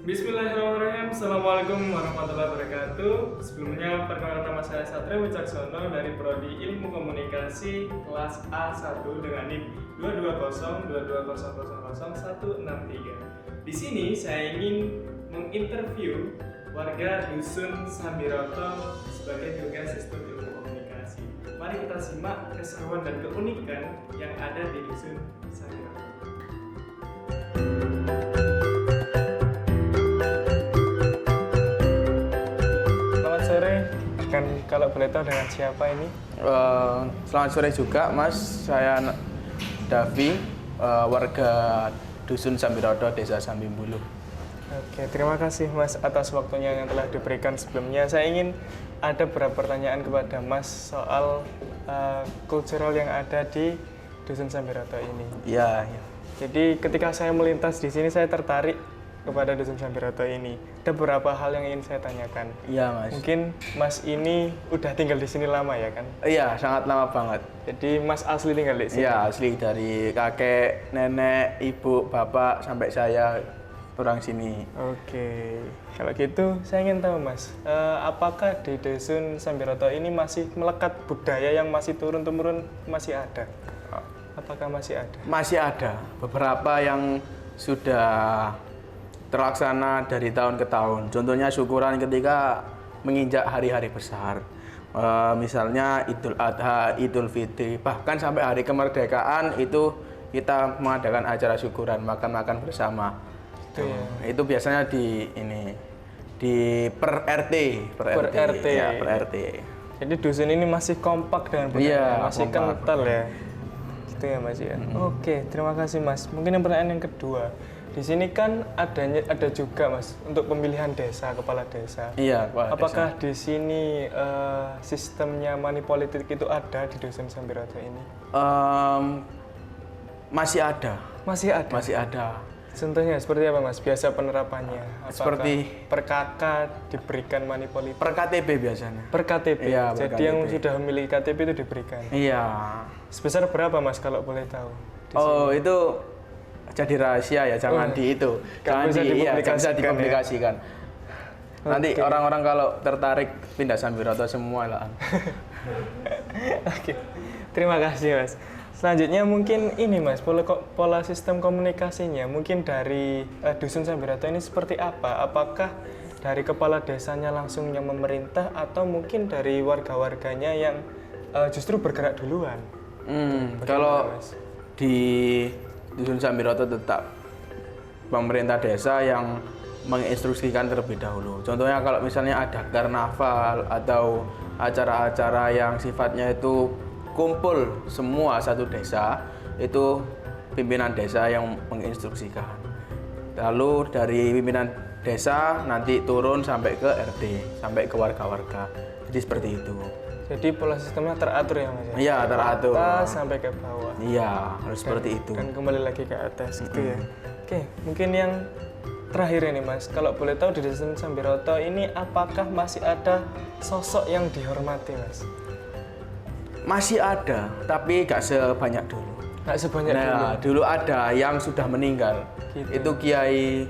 Bismillahirrahmanirrahim. Assalamualaikum warahmatullahi wabarakatuh. Sebelumnya perkenalkan, nama saya Satria Wicaksono dari Prodi Ilmu Komunikasi kelas A1 dengan NIM 22022000163. Di sini saya ingin menginterview warga Dusun Sambiroto sebagai dosen sistem ilmu komunikasi. Mari kita simak keseruan dan keunikan yang ada di Dusun Sambiroto. Kalau boleh tahu dengan siapa ini? Selamat sore juga, Mas. Saya Davi, warga Dusun Sambiroto, Desa Sambimbulu. Oke, terima kasih Mas atas waktunya yang telah diberikan sebelumnya. Saya ingin ada beberapa pertanyaan kepada Mas soal kultural yang ada di Dusun Sambiroto ini. Iya. Jadi ketika saya melintas di sini, saya tertarik kepada Dusun Sambiroto ini. Ada beberapa hal yang ingin saya tanyakan. Iya, Mas. Mungkin Mas ini udah tinggal di sini lama ya kan? Iya, sangat lama banget. Jadi Mas asli tinggal di sini? Iya, asli dari kakek, nenek, ibu, bapak, sampai saya orang sini. Oke, kalau gitu saya ingin tahu Mas, apakah di Dusun Sambiroto ini masih melekat budaya yang masih turun-temurun masih ada? Apakah masih ada? Masih ada. Beberapa yang sudah terlaksana dari tahun ke tahun. Contohnya syukuran ketika menginjak hari-hari besar. Misalnya Idul Adha, Idul Fitri, bahkan sampai hari kemerdekaan itu kita mengadakan acara syukuran, makan-makan bersama. Itu biasanya di per RT. Ya, per RT. Jadi dusun ini masih kompak dengan budaya, masih kompak. kental ya. Gitu ya Mas ya. Oke, terima kasih Mas. Mungkin yang pertanyaan yang kedua. Di sini kan ada juga Mas untuk pemilihan desa, kepala desa. Iya, kepala Apakah desa. di sini sistemnya money politik itu ada di Dusun Sambiroto ini? Masih ada. Masih ada. Masih ada. Contohnya seperti apa Mas? Biasa penerapannya? Apakah Seperti per kakak diberikan money politik? per KTP biasanya. Per KTP. Iya, Jadi per KTP. yang sudah memiliki KTP itu diberikan. Iya. Sebesar berapa Mas kalau boleh tahu? Oh, itu jadi rahasia ya, jangan di itu. Jangan bisa dipublikasikan. Nanti orang-orang kalau tertarik pindah Sambiroto semua lah. Oke. Terima kasih Mas. Selanjutnya mungkin ini Mas, pola sistem komunikasinya mungkin dari Dusun Sambiroto ini seperti apa? Apakah dari kepala desanya langsung yang memerintah atau mungkin dari warga-warganya yang justru bergerak duluan? Kalau Mas? di Dusun Sambiroto tetap pemerintah desa yang menginstruksikan terlebih dahulu. Contohnya kalau misalnya ada karnaval atau acara-acara yang sifatnya itu kumpul semua satu desa, itu pimpinan desa yang menginstruksikan. Lalu dari pimpinan desa nanti turun sampai ke RT, sampai ke warga-warga. Jadi seperti itu. Jadi pola sistemnya teratur ya Mas? Iya, teratur. Atas sampai ke bawah. Iya, harus seperti itu. Dan kembali lagi ke atas gitu ya. Oke, mungkin yang terakhir ini Mas, kalau boleh tahu di Dusun Sambiroto ini apakah masih ada sosok yang dihormati Mas? Masih ada, tapi gak sebanyak dulu. Nggak sebanyak dulu? Dulu ada yang sudah meninggal. Gitu. Itu Kiai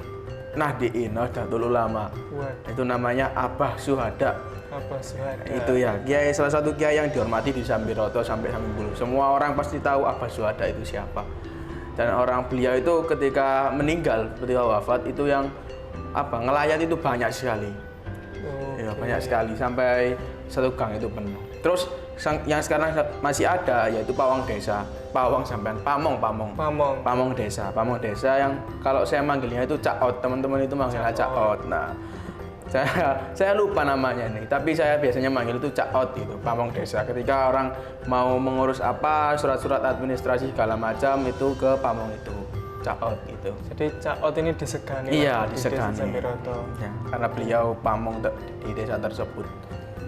Nahdiin, Nahdlatul Ulama. Itu namanya Abah Syuhada. Apa Suhada? Itu ya, Kiai, salah satu kiai yang dihormati di Sambiroto sampai Sambimbulu. Semua orang pasti tahu Abah Syuhada itu siapa. Dan orang beliau itu ketika meninggal, ketika wafat itu yang ngelayat itu banyak sekali. Ya, banyak sekali sampai satu gang itu penuh. Terus yang sekarang masih ada yaitu pawang desa, pamong desa yang kalau saya manggilnya itu caot, teman-teman itu manggilnya caot. Nah, saya lupa namanya nih, tapi saya biasanya manggil itu caot gitu, pamong desa. Ketika orang mau mengurus apa, surat-surat administrasi segala macam itu ke pamong itu, caot gitu. Jadi caot ini disegani? Iya, di disegani. Dusun Sambiroto. Ya, karena beliau pamong di desa tersebut.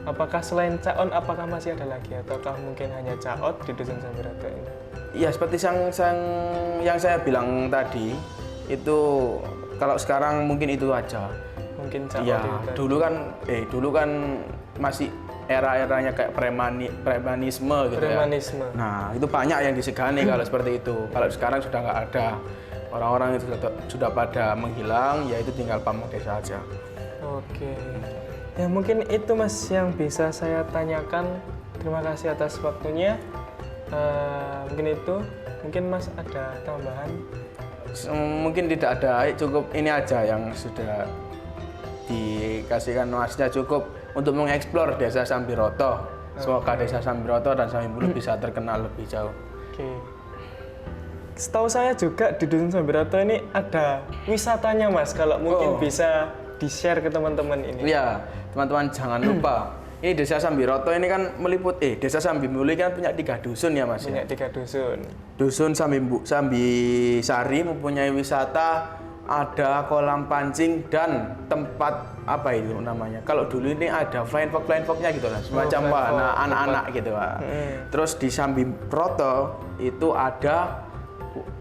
Apakah selain caon, apakah masih ada lagi? Ataukah mungkin hanya caot di Dusun Sambiroto ini? Iya, seperti yang saya bilang tadi, itu kalau sekarang mungkin itu aja. Mungkin caot Iya, itu dulu kan masih era-eranya kayak premanisme gitu Premanisme. ya. Nah, itu banyak yang disegani kalau seperti itu. Kalau sekarang sudah nggak ada. Orang-orang itu sudah pada menghilang, yaitu tinggal Pamong Desa aja. Oke. Ya mungkin itu Mas yang bisa saya tanyakan. Terima kasih atas waktunya. Mungkin itu. Mungkin Mas ada tambahan? Mungkin tidak ada, cukup ini aja yang sudah dikasihkan Masnya, cukup untuk mengeksplor Desa Sambiroto. Semoga Desa Sambiroto dan Samimbulu bisa terkenal lebih jauh. Oke. Setahu saya juga di Dusun Sambiroto ini ada wisatanya Mas, kalau mungkin bisa di-share ke teman-teman ini. Iya, teman-teman jangan lupa. Ini Desa Sambiroto ini kan meliput Desa Sambimulu kan punya 3 dusun ya Mas. Punya 3 dusun. Dusun Sambisari mempunyai wisata, ada kolam pancing dan tempat apa itu namanya. Kalau dulu ini ada flying fox-nya gitu lah, semacam wahana anak-anak gitu Pak. Terus di Sambiroto itu ada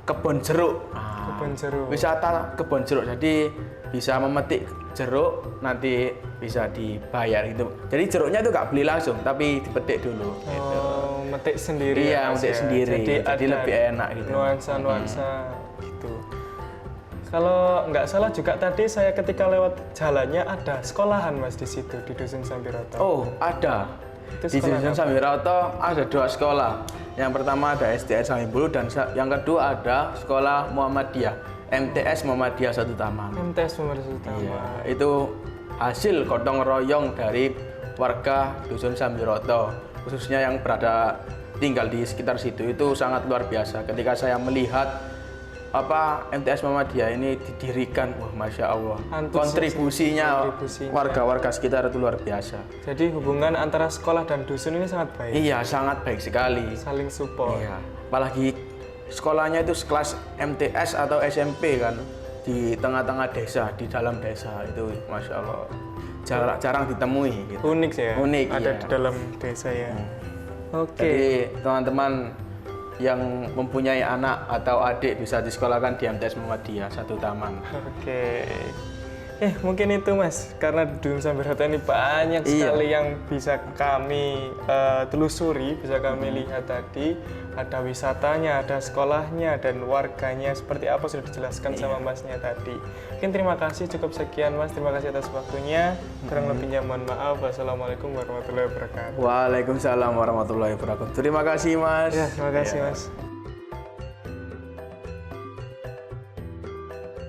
kebun jeruk. Kebun jeruk. Wisata kebun jeruk. Jadi bisa memetik jeruk, nanti bisa dibayar gitu. Jadi jeruknya itu nggak beli langsung, tapi dipetik dulu. Gitu. Metik sendiri. Iya, metik sendiri. Jadi lebih enak gitu. Nuansa-nuansa gitu. Kalau nggak salah juga tadi saya ketika lewat jalannya ada sekolahan Mas di situ di Dusun Sambiroto. Oh, ada. Itu Di Dusun Sambiroto ada 2 sekolah. Yang pertama ada SDN Samimbulu dan yang kedua ada Sekolah Muhammadiyah, MTS Muhammadiyah Satu Taman. MTS Muhammadiyah Satu Taman. Iya, itu hasil gotong royong dari warga Dusun Sambiroto, khususnya yang berada tinggal di sekitar situ. Itu sangat luar biasa. Ketika saya melihat MTS Muhammadiyah ini didirikan, wah masya Allah, kontribusinya warga-warga sekitar itu luar biasa. Jadi hubungan antara sekolah dan dusun ini sangat baik. Iya, sangat baik sekali. Saling support. Iya, apalagi sekolahnya itu kelas MTS atau SMP kan, di tengah-tengah desa, di dalam desa itu, masya Allah, jarang ditemui. Gitu. Unik sih ya. Unik. Ada iya. di dalam desa ya. Oke. Jadi teman-teman yang mempunyai anak atau adik bisa disekolahkan di MTS Muhammadiyah Satu Taman. Oke. Mungkin itu Mas, karena di Dusun Sambiroto ini banyak sekali yang bisa kami telusuri, bisa kami lihat tadi. Ada wisatanya, ada sekolahnya, dan warganya seperti apa sudah dijelaskan sama Masnya tadi. Mungkin terima kasih, cukup sekian Mas, terima kasih atas waktunya. Kurang lebihnya mohon maaf. Wassalamualaikum warahmatullahi wabarakatuh. Waalaikumsalam warahmatullahi wabarakatuh. Terima kasih Mas. Ya, terima kasih Mas.